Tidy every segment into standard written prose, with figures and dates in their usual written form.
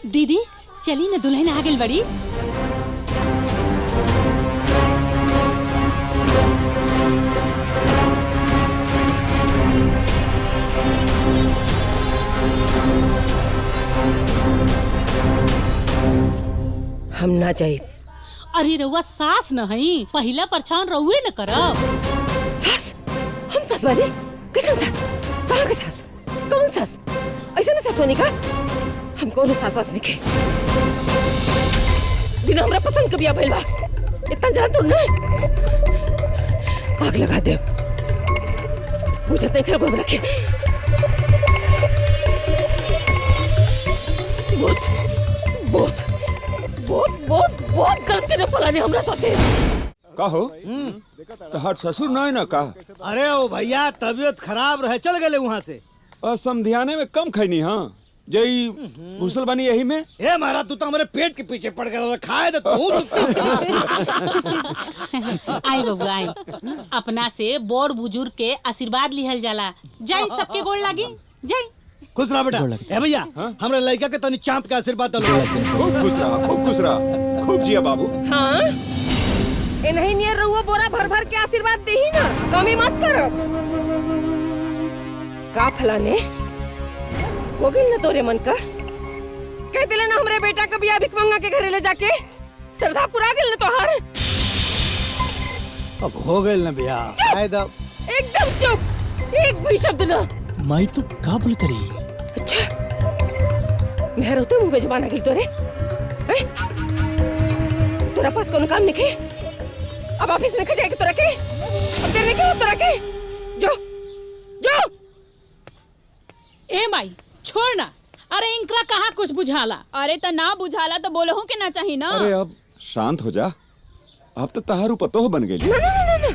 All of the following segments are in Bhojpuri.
दीदी चली न, दुल्हन आ गई बड़ी। हम ना जाए। अरे रउआ सास न हई, पहला परछावन रउए न करब। सास? हम सास वाली? किसन सास? कहाँ के सास? कौन सास? ऐसा ना सास होने का? हम कौन सास वास निके? बिना हमरा पसंद कभी भइल बा। इतना जान तो ना आग लगा दे। बुझत नहीं खराब हम रखे। बहुत बहुत बहुत बहुत बहुत गलती ने पलाने हमरा साथे। कहो तहार ससुर नहीं ना का? अरे ओ भैया तबीयत खराब रहे, चल गए वहाँ से। समधियाने में कम खैनी हाँ जई घुसल बनी यही में। ए मारा तू तो हमारे पेट के पीछे पड़ गया, खाए तो तू चुपचाप। आई बबू आई, अपना से बड़ बुजुर्ग के आशीर्वाद लिहल जाला। जाई सबके गोड़ लागी, जाई। खुश रहा बेटा। ए भैया हमरा लड़का के तनी चांप का आशीर्वाद दो। खूब खुश रहा, खूब खुश रहा, खूब जिया बाबू। हाँ ए नहीं नियर रहुआ बोरा भर भर के आशीर्वाद दे ही ना, कमी मत करो। का फलाने हो गई ना तोरे मन का? कह दिले ना हमरे बेटा का बियाह भिखमंगा के घरे ले जाके श्रद्धा पूरा गेल ना तोहार। अब हो गए ना भैया, एकदम चुप, एक भी शब्द ना। माई तू का बोलत रही? अच्छा मेहर तो मुंह पे जबान आ गेल तोरे हैं? तोरा पास कोनो काम नहीं है? अब ऑफिस में खा जाएगी तोरा के? अब देर नहीं क्या तोरा के? जो जो ए माई छोड़ ना। अरे इनकरा कहाँ कुछ बुझाला। अरे तो ना बुझाला तो बोलहु के ना चाही ना। अरे अब शांत हो जा, अब तो तहारू पतो बन गई। ना ना ना ना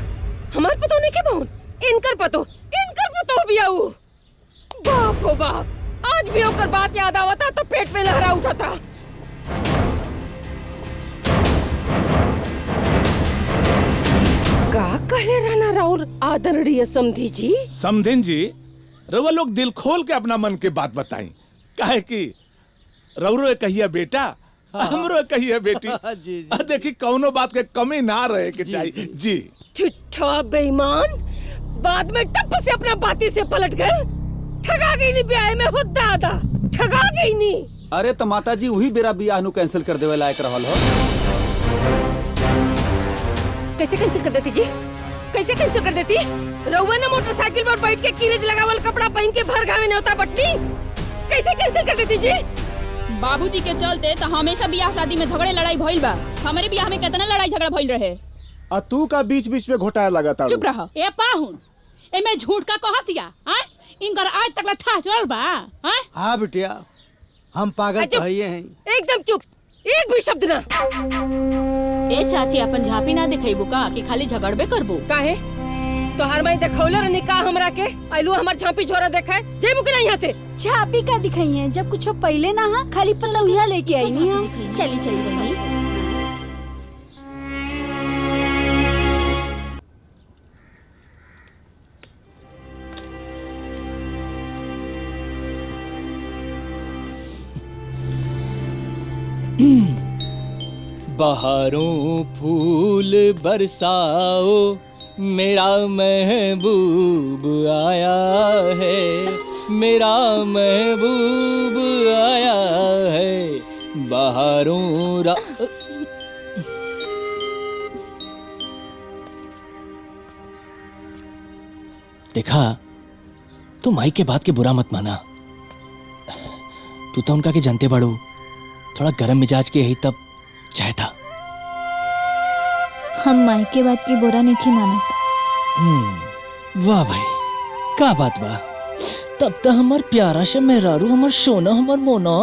हमार पतो नहीं के बहुन, इनकर पतो भी आऊ। बाप हो बाप, आज भी ओकर बात याद आवता तो पेट में लहरा उठाता। का कहले रहना राउर आदरणीय समधी जी? समधिन जी रउआ लोग दिल खोल के अपना मन के बात बताई। काहे कि रउरो कहिया बेटा, हमरो कहिया बेटी। देखी कौनो बात के कमी ना रहे के चाहिए जी। चिट्ठा बेईमान, बाद में टप से अपना बाती से पलट गए। ठगा गई नी ब्याह में हो दादा, ठगा गई नी। अरे तो माता जी वही बेरा बियाह नु कैंसिल कर देवे लायक रहल हो। कैसे कैंसिल कर देती जी? कैसे कैंसिल कर देती? रउआ ने मोटरसाइकिल पर बैठ के कीरेज लगावल कपड़ा पहन के भर गावे नेवता बटनी। कैसे कैंसिल कर देती जी? बाबूजी के चलते तो हमेशा बियाह शादी में झगड़े लड़ाई भइल बा। हमारे बियाह में कितना लड़ाई झगड़ा भइल रहे। आ तू का बीच बीच में घोटाया लगातार। चुप रह। ए पाहुन, ए मैं झूठ का कहतिया हैं? इनकर आज तक था चल बा हैं? हाँ बिटिया हम पागल तो हैं। एकदम चुप, एक भी शब्द ना। ए चाची अपन झापी ना दिखाइबू का कि खाली झगड़बे करबू? काहे? तोहार माई देखौले रहनी का हमरा के? आइलू हमर झांपी छोरा देखाए, जेबू के ना यहाँ से। झापी का दिखाई है जब कुछ पहले ना हा, खाली पतंगिया लेके आई नी हां। चली चली बहनी। बहारों फूल बरसाओ मेरा महबूब आया है, मेरा महबूब आया है। बहारों देखा तू माई के बात के बुरा मत माना। तू तो उनका के जानते बाड़ू, थोड़ा गरम मिजाज के यही तब चाहे था। हम माई के बात की बुरा नहीं मानत। वाह भाई का बात बा। तब तो हमार प्यारा से मेहरारू, हमार सोना, हमार मोना।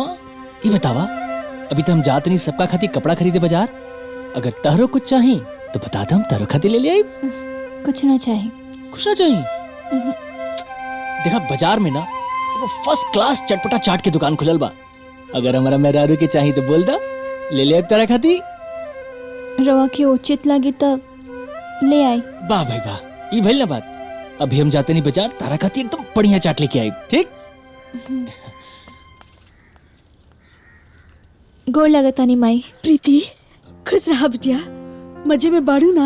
ये बतावा अभी तो हम जात नहीं सबका खातिर कपड़ा खरीदे बाजार। अगर तहरो कुछ चाहिए तो बता दे, हम तहरो खातिर ले आई। कुछ ना चाहिए। कुछ ना चाहिए? देखा बाजार में ना फर्स्ट क्लास चटपटा चाट की दुकान खुलल बा। अगर हमारा मेहरारू के चाहिए तो बोल दा, ले ले अब तारा खाती। रवा की उचित लगी तब ले आई। वाह भाई वाह, ये भइल ना बात। अभी हम जाते नहीं बाजार, तारा खाती एकदम बढ़िया चाट लेके आई। ठीक गोड़ लगता नहीं माई। प्रीति खुश रहा बिटिया, मजे में बाड़ू ना?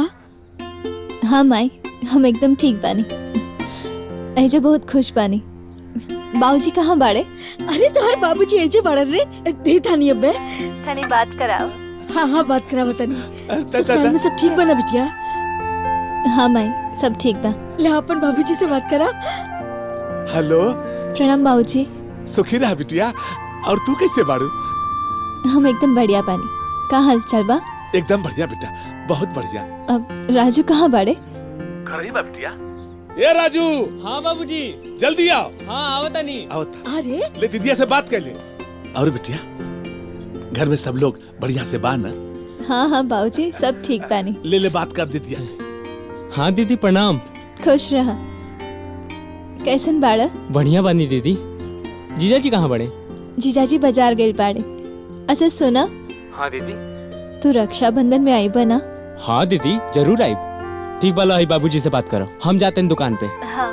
हाँ माई, हम एकदम ठीक बानी। ऐजे बहुत खुश बानी। बाबूजी कहाँ बाड़े? अरे तोहर बाबूजी ऐजे बाड़न रे। दे थानी अबे तनी बात कराओ। हाँ बात करा बतानी। ससुराल में सब ठीक बना बिटिया? हाँ माई, सब ठीक बा। ले अपन बाबूजी से बात करा। हेलो, प्रणाम बाबूजी। सुखी रहा बिटिया। और तू कैसे बाड़ू? हम एकदम बढ़िया बानी। का हाल चाल बा? एकदम बढ़िया बेटा, बहुत बढ़िया। अब राजू कहाँ बाड़े? घर ही बा बिटिया। ए राजू। हाँ बाबूजी। जल्दी आओ। हाँ आवता नहीं। आवता। अरे ले दीदिया से बात कर ले। और बिटिया, घर में सब लोग बढ़िया से बा ना? हाँ बाबूजी, सब ठीक बानी। ले बात कर दीदिया से। हाँ दीदी प्रणाम। खुश रहा। कैसन बाड़ा? बढ़िया बानी दीदी। जीजा जी कहाँ बड़े? जीजाजी बाजार गए बाड़े। अच्छा सुना। हाँ दीदी। तू रक्षाबंधन में आई बना? हाँ दीदी जरूर आई। ठीक बाला आई, बाबूजी से बात करो। हम जाते हैं दुकान पे। हाँ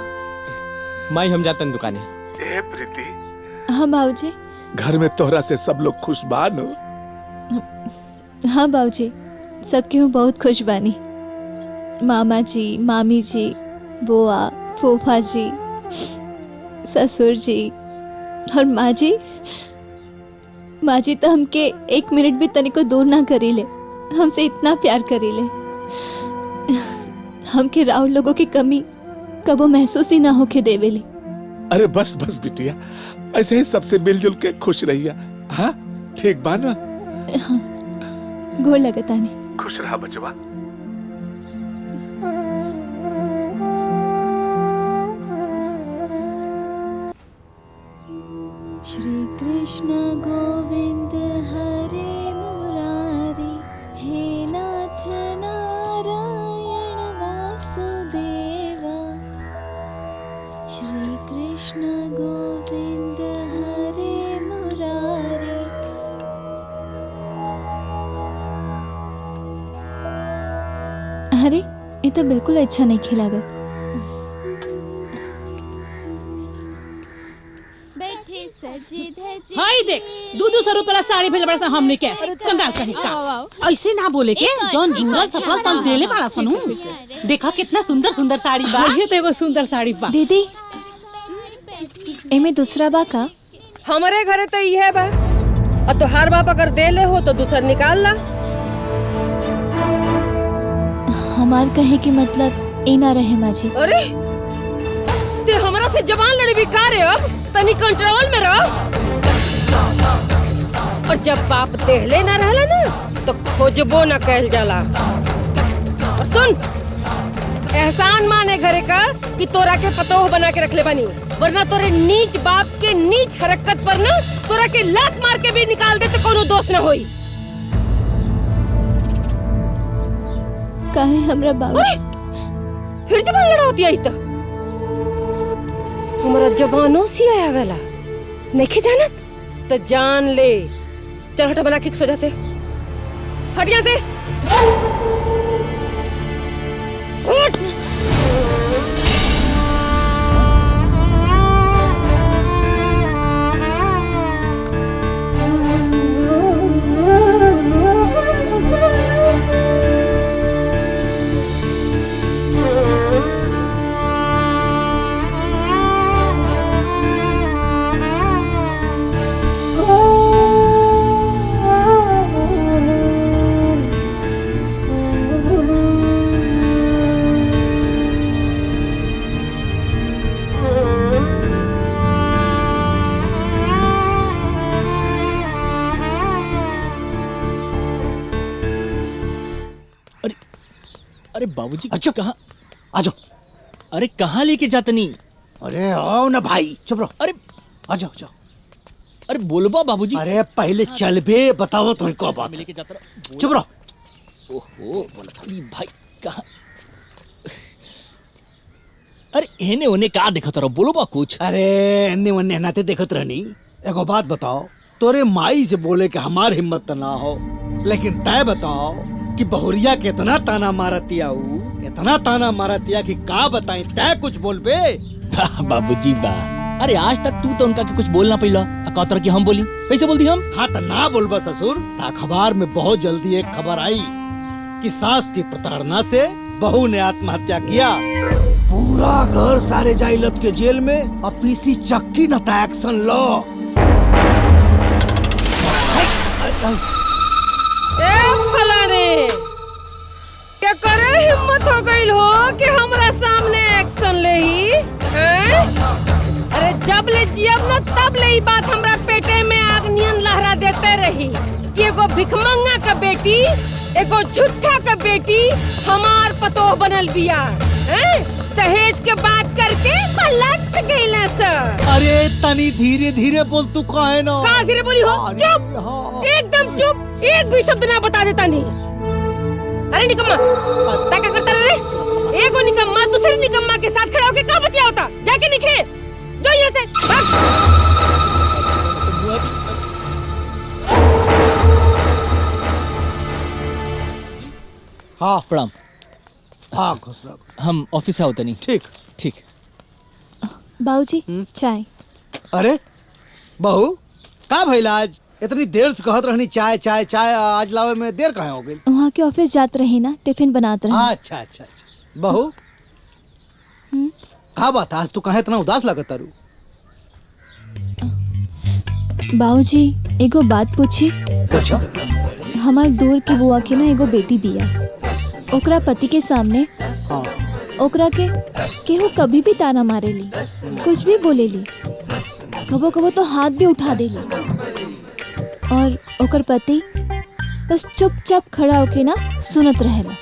माई हम जाते हैं दुकाने। ए प्रीति। हाँ बाबूजी। घर में तोहरा से सब लोग खुश बा नो? हाँ बाबूजी, सब केहू बहुत खुश बानी। मामा जी, मामी जी, बुआ, फूफा जी, ससुर जी और माँ जी। माँ जी तो हमके एक मिनट भी तनिको दूर ना करीले, हमसे इतना प्यार करीले। हमके राव लोगों की कमी कबो महसूस ही ना होके देवेले। अरे बस बस बिटिया, ऐसे ही सबसे मिलजुल के खुश रहिया। हाँ ठीक बा ना? हाँ, गोड़ लगता नहीं। खुश रहा बचवा। श्री कृष्ण गोविंद हरे मुरारी, हे नाथ नारायण वासुदेवा। श्री कृष्ण गोविंद हरे मुरारी। अरे ये तो बिल्कुल अच्छा नहीं खिलागा। हाय देख, 200 रुपया साड़ी भेज बड़ा हमने के कंगाल कहीं का। ऐसे ना बोले के, जौन जुड़ल सफल तल देले वाला सुनू। देखा कितना सुंदर सुंदर साड़ी बा। ये तो एगो सुंदर साड़ी बा। दीदी एमे दूसरा बा का? हमारे घरे तो ये बा। और तोहार बाप अगर देले हो तो दूसर निकाल ला। हमार कहे की मतलब ए ना रहे माँ जी। अरे ते हमरा से जबान लड़ी भी का रे? अब तनी कंट्रोल में रहो। और जब बाप देहले ना रहला ना तो खोजबो ना कहल जाला। और सुन, एहसान माने घरे का कि तोरा के पतोह बना के रखले बनी, वरना तोरे नीच बाप के नीच हरकत पर ना तोरा के लात मार के भी निकाल दे तो कोनो दोष ना होई। काहे हमरा बाबूजी? फिर जबान लड़ावती आई तो हमारा जबानों से आया वाला नहीं जानत तो जान ले। चल हटा बना की सोजा से, हट यहाँ से। उठ। अरे बाबूजी अच्छा कहाँ? आजो। अरे कहाँ लेके जातनी? अरे आओ ना भाई, चुप रहो। अरे आजो आजो। अरे बोलबा बाबूजी। अरे पहले चल बे, बताओ तो क्या बात है। चुप रहो। ओहो भाई कहाँ? अरे एने ओने का देखत रहो, बोलो बा कुछ। अरे एने वन्ने नाते देखत रहनी। एगो बात बताओ, तोरे माई से बोले कि हमार हिम्मत ना हो, लेकिन तय बताओ कि बहुरिया कितना ताना मारतिया, इतना ताना मारतिया कि का बताएं। तय कुछ बोल बे। बाबूजी बा अरे आज तक तू तो उनका के कुछ बोलना पहिला कौतर की हम बोली कैसे बोलती हम? हाँ तो ना बोलबा ससुर। अखबार में बहुत जल्दी एक खबर आई कि सास की प्रताड़ना से बहू ने आत्महत्या किया। पूरा घर सारे जाइलत के जेल में और पीसी चक्की न था एक्शन लो। फलाने क्या करे हिम्मत हो गई हो कि हमरा सामने एक्शन ले ही? अरे जब ले जियब न तब ले ही बात हमरा पेटे में आग नियन लहरा देते रही कि एगो भिखमंगा का बेटी एगो झुट्ठा का बेटी हमार पतोह बनल बिया। दहेज के बात करके पलट गईला सर। अरे तनी धीरे धीरे बोल तू काहे ना? का धीरे बोली हो? चुप, एकदम चुप, एक भी शब्द ना बता देता नहीं। अरे निकम्मा, क्या करता रे? एगो निकम्मा दूसरे निकम्मा के साथ खड़ा होके क्या बतिया होता? जाके निकले, जो यहाँ से भाग। हाँ प्रणाम। हाँ खुश रहो। हम ऑफिस से होते नहीं। ठीक ठीक। बाबूजी चाय। अरे बहू का भइला आज इतनी देर से कहत रहनी चाय चाय चाय, आज लावे में देर काहे हो गई? वहाँ के ऑफिस जात रही ना, टिफिन बनात रही। अच्छा अच्छा अच्छा। बहू का बात आज तू काहे इतना उदास लगत तारू? बाबूजी एगो बात पूछी। हमार दूर की बुआ के ना एगो बेटी बिया। ओकरा पति के सामने ओकरा के केहू कभी भी ताना मारेली, कुछ भी बोलेली, कबो कबो तो हाथ भी उठा देली। और ओकर पति बस चुपचाप खड़ा होके ना सुनत रहेला।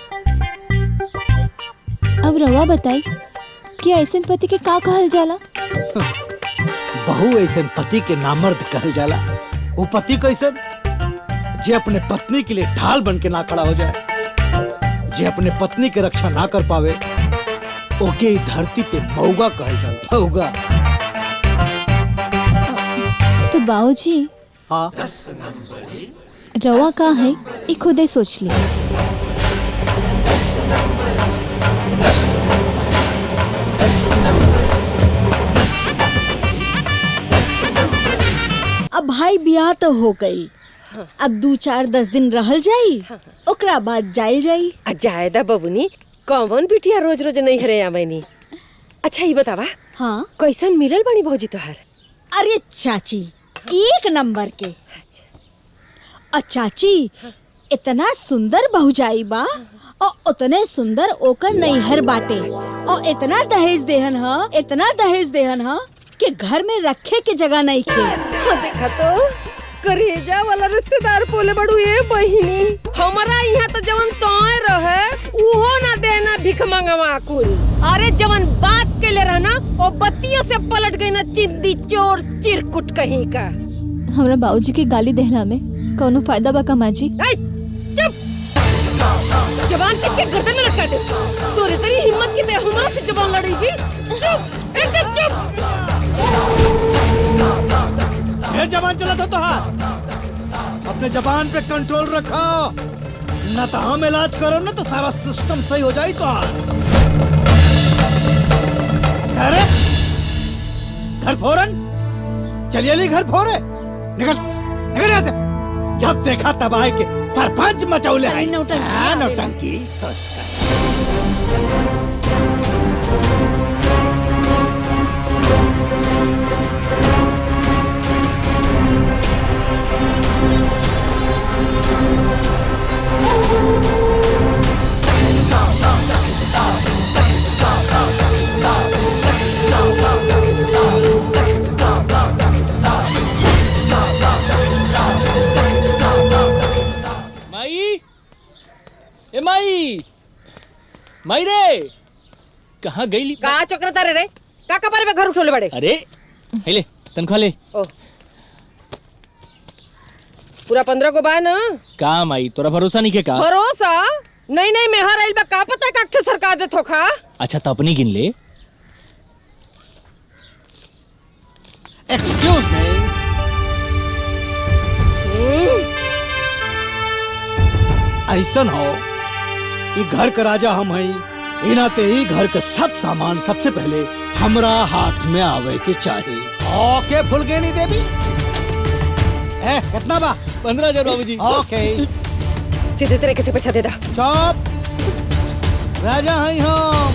अब रवा बताई कि ऐसन पति के का कहल जाला? बहू ऐसन पति के नामर्द कहल जाला। वो पति कैसन जे अपने पत्नी के लिए ढाल बन के ना खड़ा हो जाए, जे अपने पत्नी के रक्षा ना कर पावे, ओके ही धरती पे मऊगा कहल जाला। मऊगा। तो बाबूजी हाँ रवा का है ये खुदे सोच ले। अब भाई ब्याह तो हो गई, अब 2-4-10 दिन रहल जाई, ओकरा बाद जाइल जाई। जायदा बबुनी कौन बिटिया रोज रोज नहीं हरे आमैनी। अच्छा ये बतावा, हाँ कैसन मिलल बनी भौजी तोहार? अरे चाची एक नंबर के। और चाची इतना सुंदर भौजाई बा और उतने सुंदर ओकर नैहर बाटे, और इतना दहेज देहन ह, इतना दहेज देहन ह कि घर में रखे के जगह नहीं खे। देखा तो करेजा वाला रिश्तेदार बोले बड़ू ये बहिनी। हमारा यहाँ तो जवन तोय रहे उहो ना देना भिख मंगवा कुल। अरे जवन बात के ले रहना वो बत्तियों से पलट गई ना, चिंदी चोर चिरकुट कहीं का। हमरा बाबूजी के गाली देहला में कौनो फायदा बा का माँ जी? चुप, जबान किसके गर्दन में लटका दे। तोरे तेरी हिम्मत की हमरा से जबान लड़ेगी? चुप, एकदम चुप। फिर जबान चला तो हाथ अपने जबान पे कंट्रोल रखो, न तो हम इलाज करो न तो सारा सिस्टम सही हो जाए। तो अरे घर फोरन चलिए ली, घर फोरे, निकल निकल यहाँ से। जब देखा तब आए के परपंच मचौले हैं। नौटंकी दोस्त का। माई रे कहाँ गई? का चक्रता रे का कपारे में घर उठोले बड़े? अरे ले तनख्वाह ले। ओ पूरा 15 को बा ना? का माई तोरा भरोसा नहीं के का? भरोसा नहीं नहीं मैं हर आइल बा, का पता का अक्षर सरकार दे थोखा। अच्छा तो अपनी गिन ले। Excuse me. ऐसन हो ये घर का राजा हम हैं, इनाते ही घर का सब सामान सबसे पहले हमरा हाथ में आवे के चाहिए। ओके फुलगेनी देवी, कितना बा? 15,000 बाबूजी। ओके सीधे तरीके से पैसा दे दा। चुप, राजा हैं हम,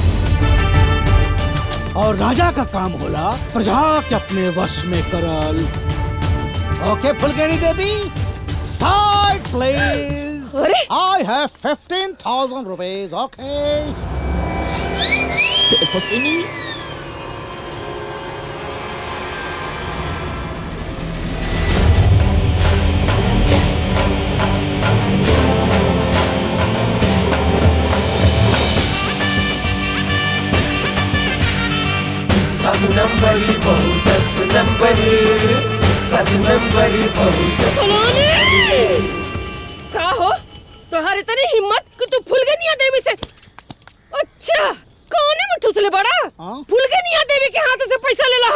और राजा का काम होला प्रजा के अपने वश में करल। Okay Phulgeni Devi, side please. I have 15,000 rupees. Okay सासुनंबरी बहुत सुनंबरी, सासुनंबरी बहुत। का हो तोहार इतनी हिम्मत कि तू फुलगनिया देवी से, अच्छा कौने में ठुसले बड़ा? फुलगनिया देवी के हाथ से पैसा ले ला।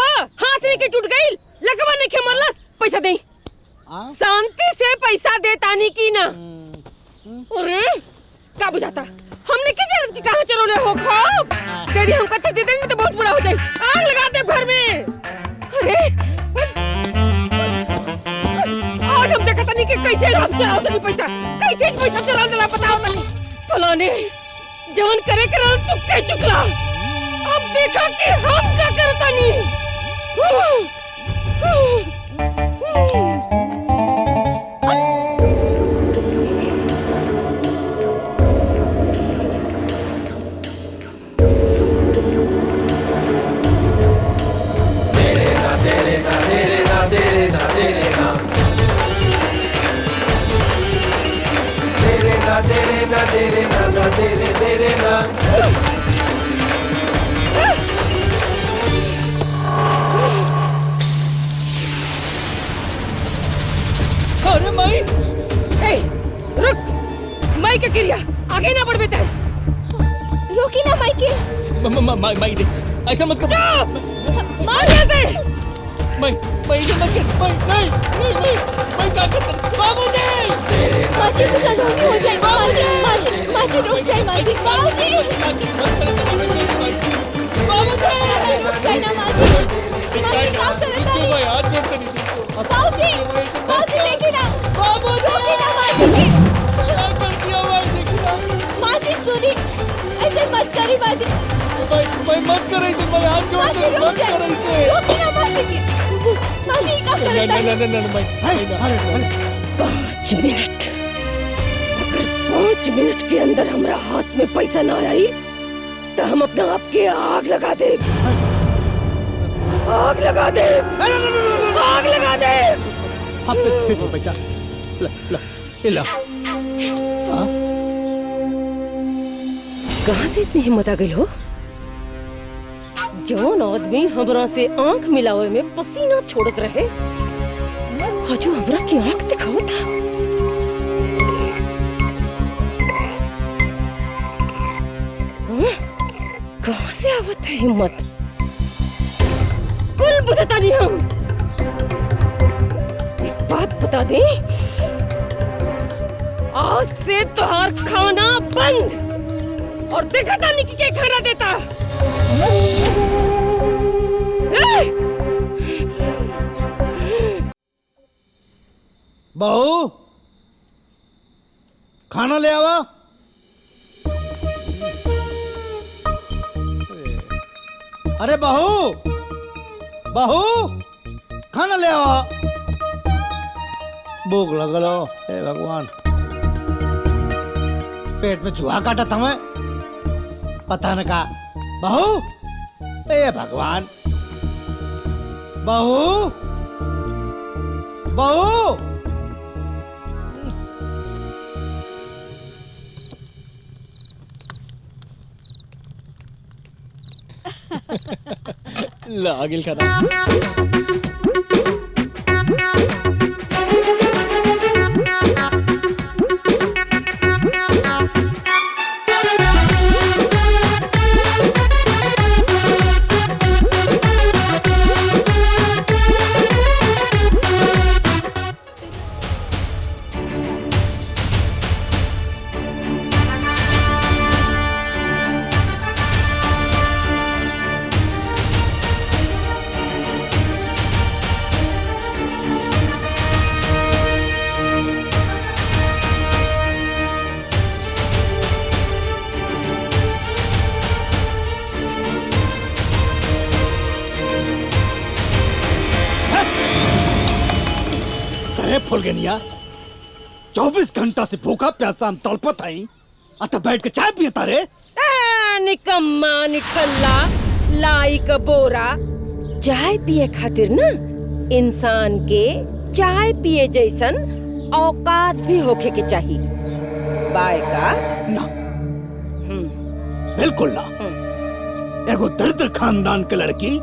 हाथ नहीं के टूट गई, लगवा नहीं के मरलस। पैसा दे, शांति से पैसा दे तानी की ना। अरे का बुझाता हमने की जरूरत की कहां चलोले हो खूब तेरी हम कथे दे देंगे तो बहुत बुरा हो जाए। आग लगा दे घर में। अरे आज हम देखा तनी कि कैसे रात चलाओ तनी पैसा, कैसे पैसा चलाओ तला बताओ तनी। फलाने जवन करे करल तू कह चुकला, अब देखा कि हम क्या करतानी। अरे माई, रुक, माई के क्रिया आगे ना बढ़ बेटा। रोकी ना माई के। माई देख, ऐसा मत कर। मार दे। माई ऐसा मत कर। माई क्या कर? बाबूजी माजी कुछ अनहोनी हो जाए। माजी रुक जाए। माजी बाबूजी रुक जाए ना। माजी क्या करता है? बाबूजी देखी ना। रोकी ना माजी की। माजी सुनी, ऐसे मत करी माजी। मत करे इसे, मैं हाथ जोड़ माजी रुक जाए। रोकी ना माजी की। माजी क्या करता है? 5 मिनट, अगर 5 मिनट के अंदर हमारा हाथ में पैसा ना आई तो हम अपना आप के आग लगा दे। आग लगा दे। आग लगा दे। अब तक दे दो पैसा। ला कहाँ से इतनी हिम्मत आ गई हो? जौन आदमी हमरा से आंख मिलावे में पसीना छोड़त रहे, आज हमरा की आंख दिखाओ था। कहाँ से आवत है हिम्मत? कुल बुझता नहीं हम। एक बात बता दे, आज से तुहार खाना बंद, और देखा था निकी के खाना देता। बहू खाना ले आवा। अरे बहू खाना ले आवा। भूख लगल हो। हे भगवान, पेट में चूहा काटा था मैं, पता न का। बहू, हे भगवान, बहू लागिल खाना। अरे फुलगनिया 24 घंटा से भूखा प्यासा हम तड़पत हई अत बैठ के चाय पियता रे। निकम्मा निकल्ला लाई का बोरा। चाय पिए खातिर ना इंसान के चाय पिए जैसन औकात भी होखे के चाहिए। बाय का ना बिल्कुल ना। एगो दरिद्र खानदान के लड़की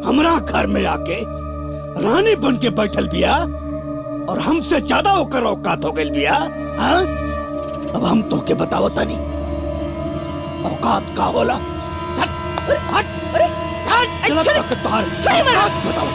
हमरा घर में आके रानी बन के बैठल बिया और हमसे ज्यादा होकर औकात हो गई बिया। हाँ? अब हम तो के बताओ तनी औकात का होला। औकात बताओ।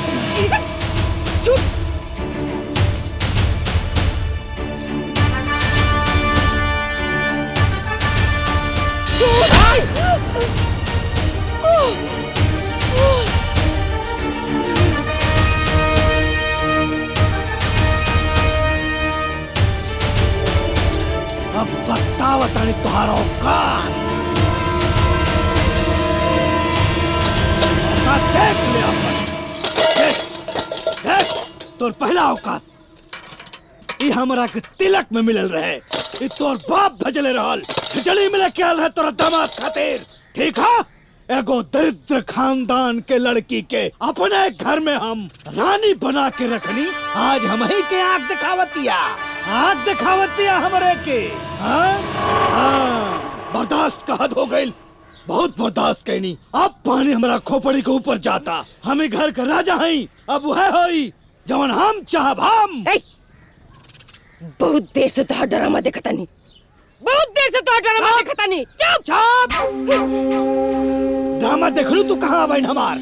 अब बताओ तानी तुम्हारा औकात। औकात देख ले अपन। देख तोर पहला औकात ई हमरा के तिलक में मिलल रहे। ई तोर बाप भजले रहल खिचड़ी में लेके आल है तोरा दामाद खातिर। ठीक है एगो दरिद्र खानदान के लड़की के अपने घर में हम रानी बना के रखनी। आज हम ही के आंख दिखावतिया हमरे के। बर्दाश्त का हद हो गई। बहुत बर्दाश्त कैनी। अब पानी हमारा खोपड़ी के ऊपर जाता। हमें घर का राजा हई। अब वह होई जवन हम चाहब हम। बहुत देर से तोहार ड्रामा देखता नहीं। बहुत देर से तोहार ड्रामा देखता नहीं। चुप ड्रामा देख लू तू कहाँ बहन हमार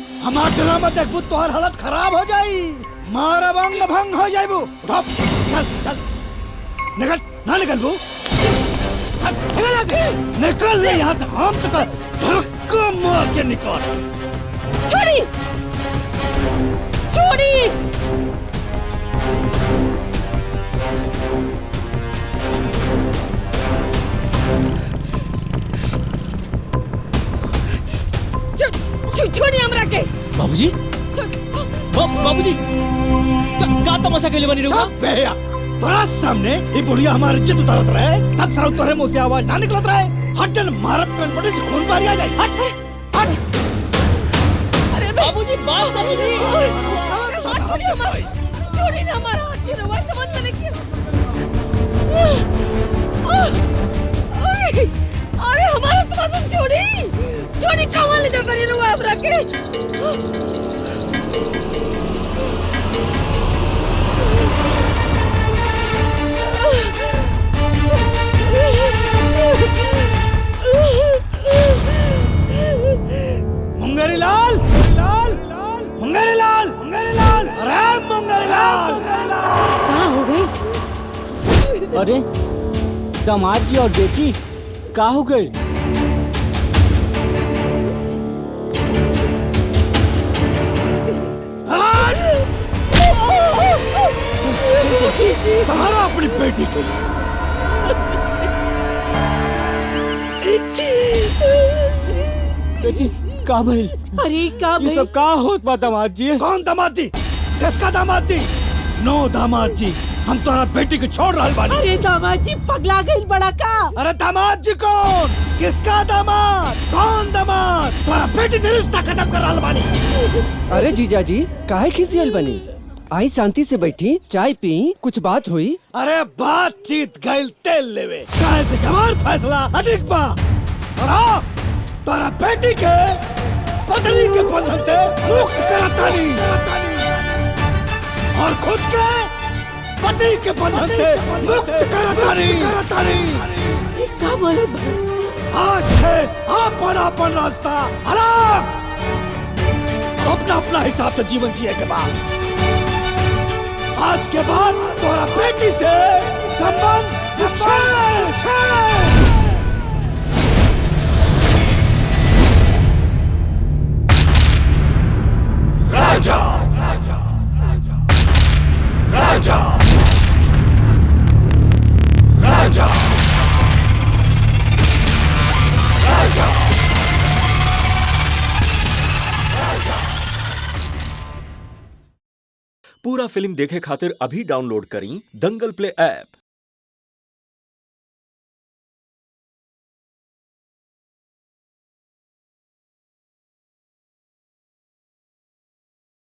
ड्रामा देखबू तोहर हालत खराब हो जाई। मारा भंग भंग हो जाइबू। चल चल निकल ना निकलबू। निकल ले यहाँ से। हम तो धक्का मार के निकल। छोड़ी छोड़ी छोड़ी हमरा के। बाबूजी बाबूजी का तमाशा के लिए बनी रहुआ। बेया तोरा सामने ये बुढ़िया हमारी इज्जत उतारत रहे तब सर तोरे मुंह से आवाज ना निकलत रहे। हटन मारब कन पड़े से खून बाहर आ जाए। हट हट। अरे बाबूजी बात तो सुनिए। छोड़ी ना हमारा हाथ की रवा समझ में नहीं। अरे हमारा तुम छोड़ी कहाँ ले जाता नहीं रवा हमरा के। मुंगेरी लाल मुंगेरी लाल अरे मुंगेरी लाल कहाँ हो गई? अरे दामाद जी और बेटी का हो गई? सहारा अपनी बेटी की। बेटी का भइल? अरे का ये सब का होत बा दामाद जी? कौन दामाद जी? किसका दामाद जी? नो दामाद जी हम तोरा बेटी को छोड़ रहा बानी। अरे दामाद जी पगला गई बड़ा का। अरे दामाद जी कौन? किसका दामाद? कौन दामाद? तोरा बेटी से रिश्ता खत्म कर रहा बानी। अरे जीजा जी काहे खिसियल बनी? आई शांति से बैठी चाय पी कुछ बात हुई। अरे बातचीत गैल तेल लेवे काहे से हमार फैसला अधिक बा। और हाँ तोरा बेटी के पत्नी के बंधन से मुक्त करतानी और खुद के पति के बंधन से मुक्त करतानी। ये का बोलत बा? आज से अपन रास्ता अलग। अपना अपना हिसाब से जीवन जिए के बाद आज के बाद तोरा बेटी से संबंध राजा राजा राजा राजा पूरा फिल्म देखे खातिर अभी डाउनलोड करी दंगल प्ले ऐप।